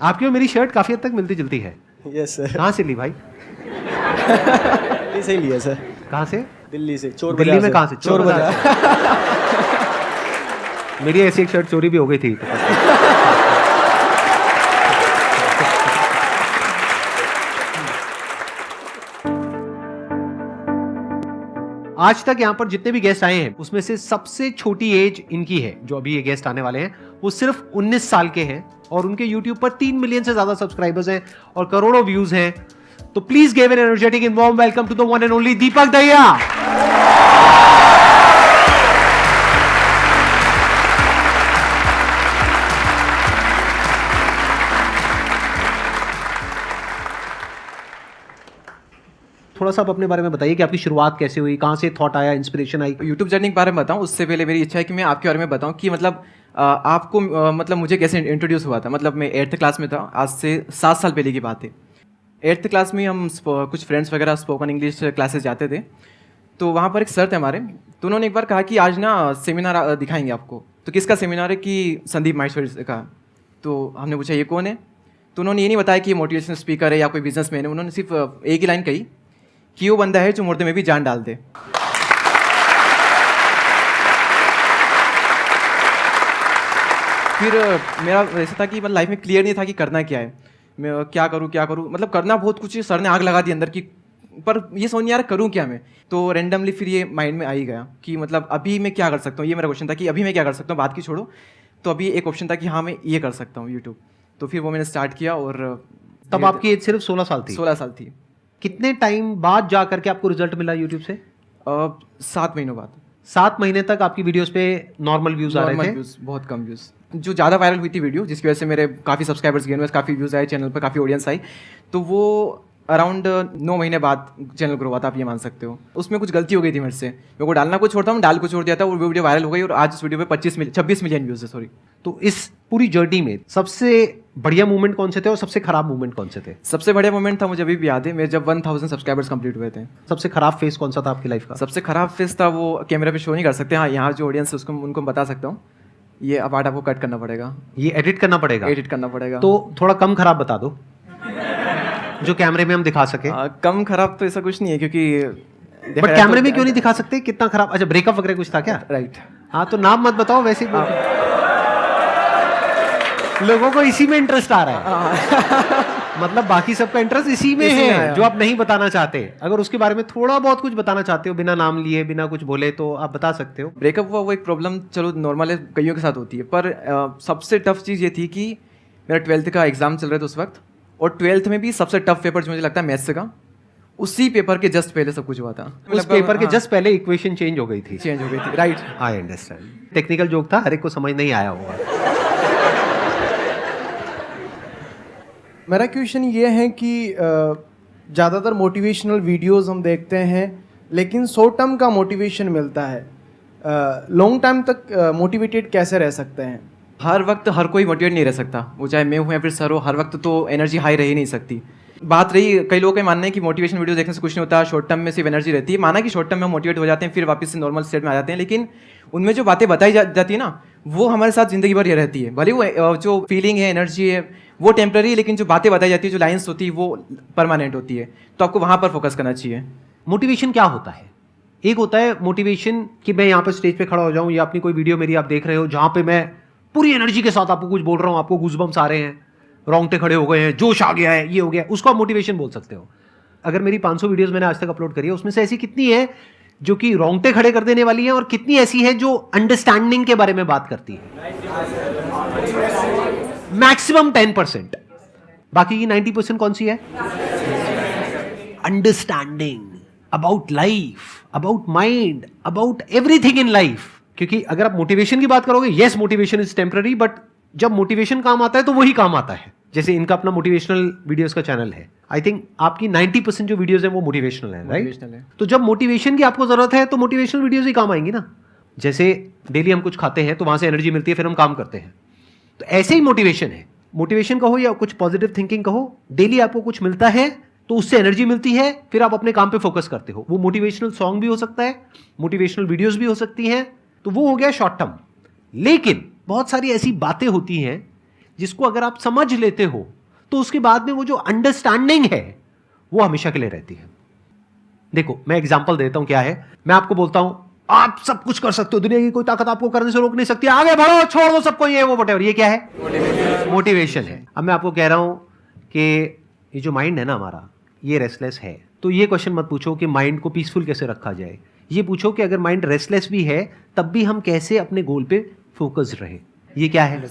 आपकी और मेरी शर्ट काफी हद तक मिलती जुलती है। Yes sir. कहाँ से ली भाई? दिल्ली से ही लिया सर। कहाँ से? दिल्ली से, चोर दिल्ली बाजार में से। कहाँ से? चोर बाजार। मेरी ऐसी एक शर्ट चोरी भी हो गई थी। आज तक यहाँ पर जितने भी गेस्ट आए हैं उसमें से सबसे छोटी एज इनकी है, जो अभी ये गेस्ट आने वाले हैं वो सिर्फ 19 साल के हैं और उनके YouTube पर 3 मिलियन से ज्यादा सब्सक्राइबर्स हैं और करोड़ों व्यूज हैं। तो please give an energetic and warm welcome to the one and only Deepak Dahiya. थोड़ा सा आप अपने बारे में बताइए कि आपकी शुरुआत कैसे हुई, कहाँ से थॉट आया, इंस्पिरेशन आई? यूट्यूब जर्नी के बारे में बताऊं उससे पहले मेरी इच्छा है कि मैं आपके बारे में बताऊं कि मतलब आपको मतलब मुझे कैसे इंट्रोड्यूस हुआ था। मतलब मैं 8th क्लास में था, आज से 7 साल पहले की बात है। 8th क्लास में हम कुछ फ्रेंड्स वगैरह स्पोकन इंग्लिश क्लासेस जाते थे, तो वहाँ पर एक सर थे हमारे, तो उन्होंने एक बार कहा कि आज ना सेमिनार दिखाएंगे आपको। तो किसका सेमिनार है? कि संदीप माहेश्वरी का। तो हमने पूछा ये कौन है? तो उन्होंने ये नहीं बताया कि ये मोटिवेशनल स्पीकर है या कोई बिजनेसमैन है। उन्होंने सिर्फ एक ही लाइन कही कि वो बंदा है जो मुर्दे में भी जान डाल दे। फिर मेरा ऐसा था कि मतलब लाइफ में क्लियर नहीं था कि करना क्या है, मैं क्या करूँ। मतलब करना बहुत कुछ है, सर ने आग लगा दी अंदर की, पर ये समझ नहीं आ रहा करूँ क्या मैं। तो रैंडमली फिर ये माइंड में आ ही गया कि मतलब अभी मैं क्या कर सकता हूँ। ये मेरा क्वेश्चन था कि अभी मैं क्या कर सकता हूँ, बात की छोड़ो। तो अभी एक ऑप्शन था कि हाँ मैं ये कर सकता हूँ यूट्यूब। तो फिर वो मैंने स्टार्ट किया। और तब आपकी एज सिर्फ 16 साल थी? 16 साल थी। कितने टाइम बाद जा करके आपको रिजल्ट मिला यूट्यूब से? 7 महीनों बाद। 7 महीने तक आपकी वीडियोस पे नॉर्मल व्यूज आ रहे थे? व्यूज, बहुत कम व्यूज। जो ज़्यादा वायरल हुई थी वीडियो, जिसकी वजह से मेरे काफ़ी सब्सक्राइबर्स गए, काफ़ी व्यूज़ आए चैनल पर, काफ़ी ऑडियंस आई, तो वो अराउंड 9 महीने बाद चैनल ग्रो हुआ था, आप ये मान सकते हो। उसमें कुछ गलती हो गई थी मेरे से, मेरे को डालना कुछ छोड़ता हूँ, डाल को छोड़ दिया था, वो वीडियो वायरल हो गई और आज उस वीडियो पे 26 मिलियन व्यूज़ है। सॉरी। तो इस पूरी जर्नी में सबसे बढ़िया मूवमेंट कौन से थे और सबसे खराब मूवमेंट कौन से थे? सबसे बढ़िया मोमेंट था, मुझे अभी भी याद है, मेरे जब 1000 सब्सक्राइबर्स कंप्लीट हुए थे। सबसे खराब फेस कौन सा था आपकी लाइफ का? सबसे खराब फेस था, वो कैमरा पे शो नहीं कर सकते। हाँ, यहाँ जो ऑडियंस है उसको उनको बता सकता हूँ, ये पार्ट आपको कट करना पड़ेगा। ये एडिट करना पड़ेगा? एडिट करना पड़ेगा। तो थोड़ा कम खराब बता दो जो कैमरे में हम दिखा सके। कम खराब तो ऐसा कुछ नहीं है, क्योंकि बट कैमरे में क्यों नहीं दिखा सकते? कितना खराब? अच्छा, ब्रेकअप वगैरह कुछ था क्या? राइट। हाँ, तो नाम मत बताओ, वैसे ही लोगों को इसी में इंटरेस्ट आ रहा है। मतलब बाकी सबका इंटरेस्ट इसी में है जो आप नहीं बताना चाहते। अगर उसके बारे में थोड़ा बहुत कुछ बताना चाहते हो, बिना नाम लिए, बिना कुछ बोले, तो आप बता सकते हो। ब्रेकअप हुआ वो एक प्रॉब्लम, चलो नॉर्मल है, कईयों के साथ होती है, पर सबसे टफ चीज़ ये थी कि मेरा 12th का एग्जाम चल रहा था उस वक्त, और 12th में भी सबसे टफ पेपर जो मुझे लगता है मैथ्स का, उसी पेपर के जस्ट पहले सब कुछ हुआ था। उस पेपर के जस्ट पहले इक्वेशन चेंज हो गई थी। चेंज हो गई थी, right. I understand. Technical joke था, हर एक को समझ नहीं आया होगा। मेरा क्वेश्चन ये है कि ज़्यादातर मोटिवेशनल वीडियोस हम देखते हैं, लेकिन शॉर्ट टर्म का मोटिवेशन मिलता है, लॉन्ग टाइम तक मोटिवेटेड कैसे रह सकते हैं? हर वक्त हर कोई मोटिवेट नहीं रह सकता, वो चाहे मैं हूँ या फिर सर हो, हर वक्त तो एनर्जी हाई रह ही नहीं सकती। बात रही, कई लोगों का मानना है कि मोटिवेशन वीडियो देखने से कुछ नहीं होता, शॉर्ट टर्म में सिर्फ एनर्जी रहती है। माना कि शॉर्ट टर्म में हम मोटिवेट हो जाते हैं, फिर वापस से नॉर्मल स्टेट में आ जाते हैं, लेकिन उनमें जो बातें बताई जाती है ना, वो हमारे साथ जिंदगी भर ये रहती है। भले वो जो फीलिंग है, एनर्जी है, वो टेम्पररी है, लेकिन जो बातें बताई जाती है, जो लाइन्स होती है, वो परमानेंट होती है। तो आपको वहाँ पर फोकस करना चाहिए। मोटिवेशन क्या होता है? एक होता है मोटिवेशन कि मैं यहाँ पर स्टेज पे खड़ा हो जाऊँ, या अपनी कोई वीडियो मेरी आप देख रहे हो जहाँ पे मैं पूरी एनर्जी के साथ आपको कुछ बोल रहा हूँ, आपको गूज़बम्स आ रहे हैं, रोंगटे खड़े हो गए हैं, जोश आ गया है, ये हो गया, उसको आप मोटिवेशन बोल सकते हो। अगर मेरी 500 वीडियोस मैंने आज तक अपलोड करी है, उसमें से ऐसी कितनी है जो कि रोंगटे खड़े कर देने वाली है, और कितनी ऐसी है जो अंडरस्टैंडिंग के बारे में बात करती है? मैक्सिमम 10%। बाकी की 90% कौन सी है? Understanding about life, about mind, about everything in life. क्योंकि अगर आप मोटिवेशन की बात करोगे, yes motivation is temporary, but जब मोटिवेशन काम आता है तो वही काम आता है। जैसे इनका अपना मोटिवेशनल वीडियोस का चैनल है, आई थिंक आपकी 90% जो वीडियोस हैं वो मोटिवेशनल है, राइट? तो जब मोटिवेशन की आपको जरूरत है तो मोटिवेशनल वीडियोस ही काम आएंगी ना। जैसे डेली हम कुछ खाते हैं तो वहां से एनर्जी मिलती है, फिर हम काम करते हैं। तो ऐसे ही मोटिवेशन है। मोटिवेशन कहो या कुछ पॉजिटिव थिंकिंग कहो, डेली आपको कुछ मिलता है तो उससे एनर्जी मिलती है, फिर आप अपने काम पे फोकस करते हो। वो मोटिवेशनल सॉन्ग भी हो सकता है, मोटिवेशनल वीडियोस भी हो सकती हैं, तो वो हो गया शॉर्ट टर्म। लेकिन बहुत सारी ऐसी बातें होती हैं जिसको अगर आप समझ लेते हो तो उसके बाद में वो जो अंडरस्टैंडिंग है वो हमेशा के लिए रहती है। देखो मैं एग्जांपल देता हूं क्या है। मैं आपको बोलता हूं आप सब कुछ कर सकते हो, दुनिया की कोई ताकत आपको करने से रोक नहीं सकती, आगे बढ़ो, छोड़ दो सबको, ये वो वटेवर। ये क्या है? मोटिवेशन है। अब मैं आपको कह रहा हूं कि ये जो माइंड है ना हमारा, ये रेस्टलेस है, तो ये क्वेश्चन मत पूछो कि माइंड को पीसफुल कैसे रखा जाए। ये पूछो कि अगर माइंड रेस्टलेस भी है तब भी हम कैसे अपने गोल पे फोकस रहे। ये क्या है?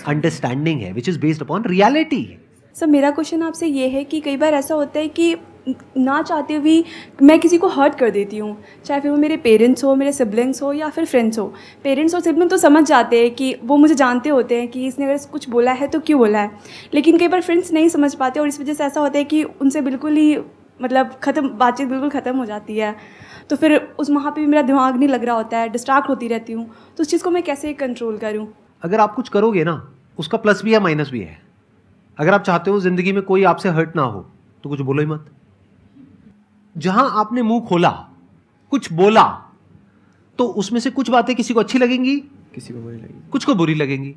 अंडरस्टैंडिंग है, which is based upon reality. Sir मेरा क्वेश्चन आपसे ये है कि कई बार ऐसा होता है कि ना चाहते हुए भी मैं किसी को हर्ट कर देती हूँ, चाहे फिर वो मेरे पेरेंट्स हो, मेरे सिबलिंग्स हो या फिर फ्रेंड्स हो। पेरेंट्स और सिबलिंग तो समझ जाते हैं कि वो मुझे जानते होते हैं कि इसने अगर कुछ बोला है तो क्यों बोला है, लेकिन कई बार फ्रेंड्स नहीं समझ पाते और इस वजह से ऐसा होता है कि उनसे बिल्कुल ही मतलब बातचीत बिल्कुल ख़त्म हो जाती है। तो फिर उस वहाँ पे भी मेरा दिमाग नहीं लग रहा होता है, डिस्ट्रैक्ट होती रहती हूँ। तो उस चीज़ को मैं कैसे कंट्रोल करूँ? अगर आप कुछ करोगे ना, उसका प्लस भी है माइनस भी है। अगर आप चाहते हो जिंदगी में कोई आपसे हर्ट ना हो तो कुछ बोलो ही मत। जहां आपने मुंह खोला, कुछ बोला, तो उसमें से कुछ बातें किसी को अच्छी लगेंगी, किसी को बुरी लगेगी, कुछ को बुरी लगेंगी।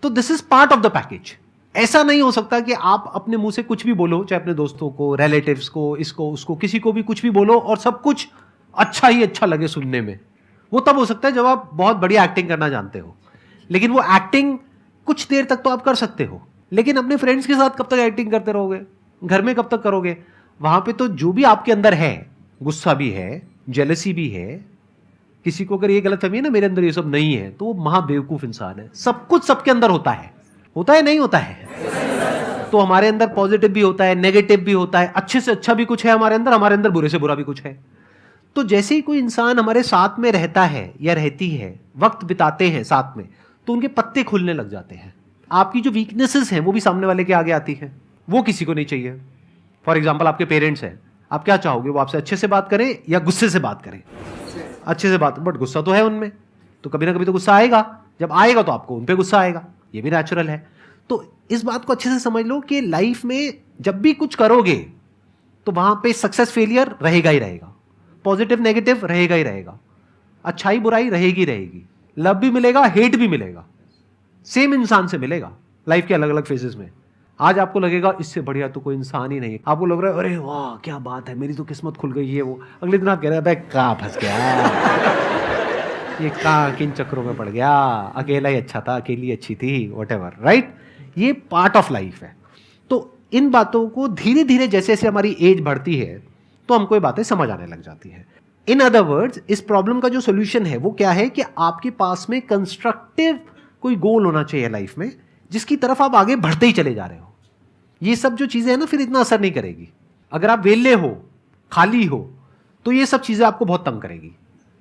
तो this is part of the package. ऐसा नहीं हो सकता कि आप अपने मुंह से कुछ भी बोलो, चाहे अपने दोस्तों को, रिलेटिव्स को, इसको उसको, किसी को भी कुछ भी बोलो और सब कुछ अच्छा ही अच्छा लगे सुनने में। वो तब हो सकता है जब आप बहुत बढ़िया एक्टिंग करना जानते हो, लेकिन वो एक्टिंग कुछ देर तक तो आप कर सकते हो, लेकिन अपने फ्रेंड्स के साथ कब तक एक्टिंग करते रहोगे? घर में कब तक करोगे? वहां पे तो जो भी आपके अंदर है, गुस्सा भी है, जेलसी भी है, किसी को अगर ये गलतफहमी है ना मेरे अंदर ये सब नहीं है, तो वो महाबेवकूफ इंसान है। सब कुछ सबके अंदर होता है नहीं होता है? तो हमारे अंदर पॉजिटिव भी होता है, नेगेटिव भी होता है, अच्छे से अच्छा भी कुछ है हमारे अंदर बुरे से बुरा भी कुछ है। तो जैसे ही कोई इंसान हमारे साथ में रहता है या रहती है, वक्त बिताते हैं साथ में, तो उनके पत्ते खुलने लग जाते हैं। आपकी जो वीकनेसेस हैं वो भी सामने वाले के आगे आती हैं, वो किसी को नहीं चाहिए। फॉर एग्जाम्पल आपके पेरेंट्स हैं, आप क्या चाहोगे? वो आपसे अच्छे से बात करें या गुस्से से बात करें? अच्छे से बात, बट गुस्सा तो है उनमें, तो कभी ना कभी तो गुस्सा आएगा। जब आएगा तो आपको उन पे गुस्सा आएगा, ये भी नेचुरल है। तो इस बात को अच्छे से समझ लो कि लाइफ में जब भी कुछ करोगे तो वहां पे सक्सेस फेलियर रहेगा ही रहेगा, पॉजिटिव नेगेटिव रहेगा ही रहेगा, अच्छाई बुराई रहेगी, लव भी मिलेगा, हेट भी मिलेगा, सेम इंसान से मिलेगा लाइफ के अलग अलग फेजेस में। आज आपको लगेगा इससे बढ़िया तो कोई इंसान ही नहीं, आपको लग रहा है अरे वाह क्या बात है, मेरी तो किस्मत खुल गई है। वो अगले दिन आप कह रहे हैं कहाँ फंस गया, ये कहाँ किन चक्रों में पड़ गया, अकेला ही अच्छा था, अकेली अच्छी थी, व्हाटएवर, राइट? ये पार्ट ऑफ लाइफ है। तो इन बातों को धीरे धीरे जैसे जैसे हमारी एज बढ़ती है तो हमको ये बातें समझ आने लग जाती है। इन अदर वर्ड्स, इस प्रॉब्लम का जो सोल्यूशन है वो क्या है कि आपके पास में कंस्ट्रक्टिव कोई गोल होना चाहिए लाइफ में, जिसकी तरफ आप आगे बढ़ते ही चले जा रहे हो। ये सब जो चीजें हैं ना फिर इतना असर नहीं करेगी। अगर आप वेले हो, खाली हो, तो ये सब चीजें आपको बहुत तंग करेगी।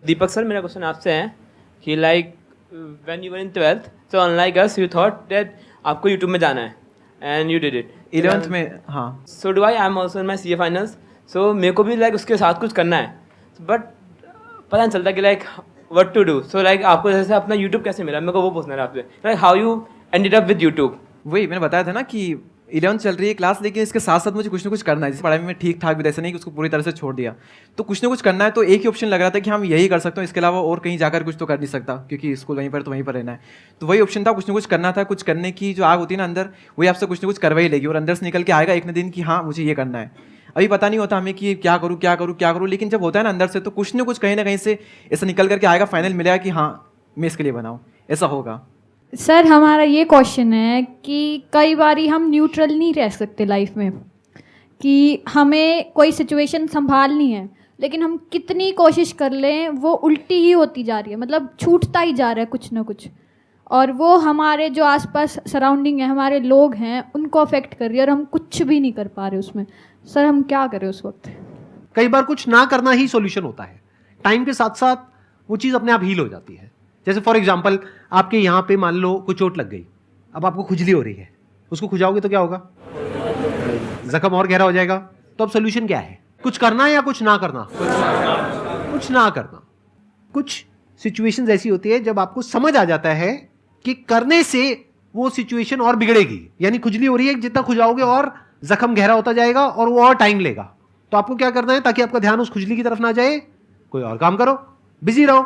दीपक सर, मेरा क्वेश्चन आपसे है कि like when you were in 12th, so unlike us you thought that आपको यूट्यूब में जाना है and you did it. 11th में, हाँ। So do I am also in my CA finals, so मेरे को भी लाइक उसके साथ कुछ करना है, बट पता नहीं चलता कि like what to do. So like आपको जैसे अपना यूट्यूब कैसे मिला, मेरे को वो पूछना है आपसे, like how you ended up with YouTube. वही मैंने बताया था ना कि 11th चल रही है क्लास, लेकिन इसके साथ साथ मुझे कुछ ना कुछ करना है। जैसे पढ़ाई में ठीक ठाक भी, ऐसा नहीं कि उसको पूरी तरह से छोड़ दिया, तो कुछ ना कुछ करना है। तो एक ही ऑप्शन लग रहा था कि हम यही कर सकते हो, इसके अलावा और कहीं जाकर कुछ तो कर नहीं सकता, क्योंकि स्कूल वहीं पर तो वहीं पर रहना है। तो वही ऑप्शन था, कुछ ना कुछ करना था। कुछ करने की जो आग होती है ना अंदर, वही आपसे कुछ ना कुछ करवा ही लेगी और अंदर से निकल के आएगा एक न दिन कि हाँ मुझे ये करना है। अभी पता नहीं होता हमें कि क्या करूँ, लेकिन जब होता है ना अंदर से, तो कुछ ना कुछ कहीं ना कहीं से ऐसा निकल करके आएगा, फाइनल मिलेगा कि हाँ मैं इसके लिए बनाऊँ, ऐसा होगा। सर हमारा ये क्वेश्चन है कि कई बारी हम न्यूट्रल नहीं रह सकते लाइफ में, कि हमें कोई सिचुएशन संभालनी है, लेकिन हम कितनी कोशिश कर लें वो उल्टी ही होती जा रही है, मतलब छूटता ही जा रहा है कुछ ना कुछ, और वो हमारे जो आसपास सराउंडिंग है, हमारे लोग हैं, उनको अफेक्ट कर रही है और हम कुछ भी नहीं कर पा रहे उसमें। सर हम क्या करें उस वक्त? कई बार कुछ ना करना ही सॉल्यूशन होता है। टाइम के साथ साथ वो चीज़ अपने आप हील हो जाती है। जैसे फॉर एग्जांपल आपके यहाँ पे मान लो कोई चोट लग गई, अब आपको खुजली हो रही है, उसको खुजाओगे तो क्या होगा? जख्म और गहरा हो जाएगा। तो अब सोल्यूशन क्या है? कुछ करना या कुछ ना करना? कुछ ना करना। कुछ सिचुएशंस ऐसी होती है जब आपको समझ आ जाता है कि करने से वो सिचुएशन और बिगड़ेगी, यानी खुजली हो रही है, जितना खुजाओगे और जख्म गहरा होता जाएगा और वो और टाइम लेगा। तो आपको क्या करना है ताकि आपका ध्यान उस खुजली की तरफ ना जाए? कोई और काम करो, बिजी रहो।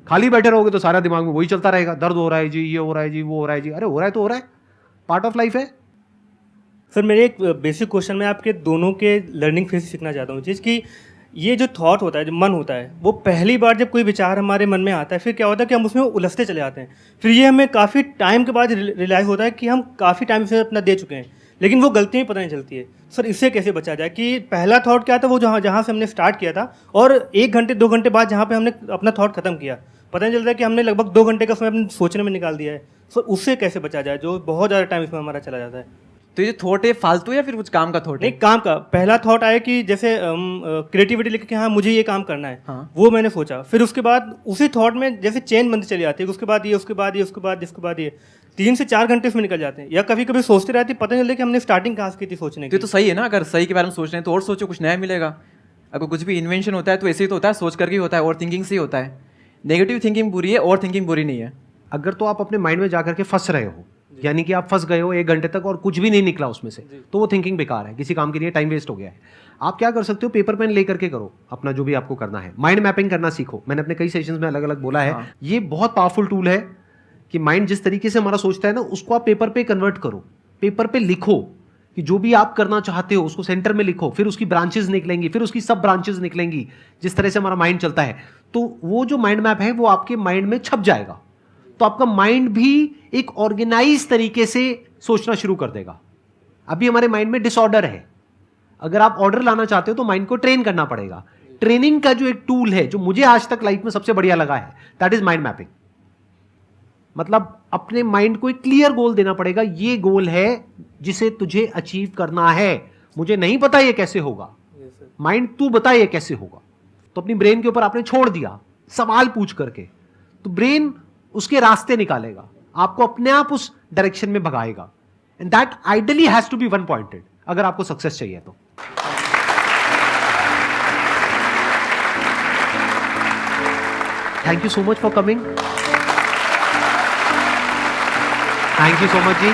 खाली बैठे रहोगे तो सारा दिमाग में वही चलता रहेगा, दर्द हो रहा है जी, ये हो रहा है जी, वो हो रहा है जी। अरे हो रहा है तो हो रहा है, पार्ट ऑफ लाइफ है। सर मेरे एक बेसिक क्वेश्चन में आपके दोनों के लर्निंग फेज सीखना चाहता हूँ, चीज़ कि ये जो थॉट होता है, जो मन होता है, वो पहली बार जब कोई विचार हमारे मन में आता है, फिर क्या होता है कि हम उसमें उलझते चले जाते हैं। फिर ये हमें काफ़ी टाइम के बाद रियलाइज़ होता है कि हम काफ़ी टाइम से अपना दे चुके हैं, लेकिन वो गलतियाँ पता नहीं चलती है। सर इससे कैसे बचा जाए कि पहला थॉट क्या था, वो जहाँ से हमने स्टार्ट किया था, और 1 घंटे 2 घंटे बाद जहाँ पे हमने अपना थॉट खत्म किया, पता नहीं चलता है कि हमने लगभग 2 घंटे का समय अपने सोचने में निकाल दिया है। सर उससे कैसे बचा जाए, जो बहुत ज़्यादा टाइम इसमें हमारा चला जाता है। तो ये थॉट है फालतू या फिर कुछ काम का थॉट है? नहीं, काम का। पहला थॉट आया कि जैसे क्रिएटिविटी लेके कि हाँ मुझे ये काम करना है, हाँ। वो मैंने सोचा। फिर उसके बाद उसी थॉट में जैसे चेन बनती चली जाती है, उसके बाद ये, उसके बाद ये, उसके बाद इसके बाद ये, 3 से 4 घंटे इसमें निकल जाते हैं। या कभी कभी सोचते रहते, पता नहीं चलता कि हमने स्टार्टिंग कहाँ से की थी सोचने तो की। ये तो सही है ना, अगर सही के बारे में सोच रहे हैं तो और सोचो, कुछ नया मिलेगा। अगर कुछ भी इन्वेंशन होता है तो ऐसे ही तो होता है, सोच करके ही होता है, और थिंकिंग से ही होता है। नेगेटिव थिंकिंग बुरी है, और थिंकिंग बुरी नहीं है। अगर तो आप अपने माइंड में जाकर के फंस रहे हो, यानी कि आप फंस गए हो 1 घंटे तक और कुछ भी नहीं निकला उसमें से, तो वो थिंकिंग बेकार है, किसी काम के लिए टाइम वेस्ट हो गया है। आप क्या कर सकते हो, पेपर पेन लेकर के करो अपना जो भी आपको करना है। माइंड मैपिंग करना सीखो, मैंने अपने कई सेशंस में अलग अलग बोला है। हाँ। ये बहुत पावरफुल टूल है कि माइंड जिस तरीके से हमारा सोचता है ना, उसको आप पेपर पे कन्वर्ट करो, पेपर पे लिखो कि जो भी आप करना चाहते हो उसको सेंटर में लिखो, फिर उसकी ब्रांचेस निकलेंगी, फिर उसकी सब ब्रांचेस निकलेंगी। जिस तरह से हमारा माइंड चलता है, तो वो जो माइंड मैप है वो आपके माइंड में छप जाएगा, तो आपका माइंड भी एक ऑर्गेनाइज तरीके से सोचना शुरू कर देगा। अभी हमारे माइंड में डिसऑर्डर है, अगर आप ऑर्डर लाना चाहते हो तो माइंड को ट्रेन करना पड़ेगा। ट्रेनिंग का जो एक टूल है जो मुझे आज तक लाइफ में सबसे बढ़िया लगा है, दैट इज माइंड मैपिंग। मतलब अपने माइंड को एक क्लियर गोल देना पड़ेगा, ये गोल है जिसे तुझे अचीव करना है, मुझे नहीं पता ये कैसे होगा, माइंड तू बता ये कैसे होगा। तो अपनी ब्रेन के ऊपर आपने छोड़ दिया सवाल पूछ करके, तो ब्रेन उसके रास्ते निकालेगा, आपको अपने आप उस डायरेक्शन में भगाएगा। And that ideally has to be one pointed, अगर आपको सक्सेस चाहिए तो। Thank you so much for coming. Thank you so much ji.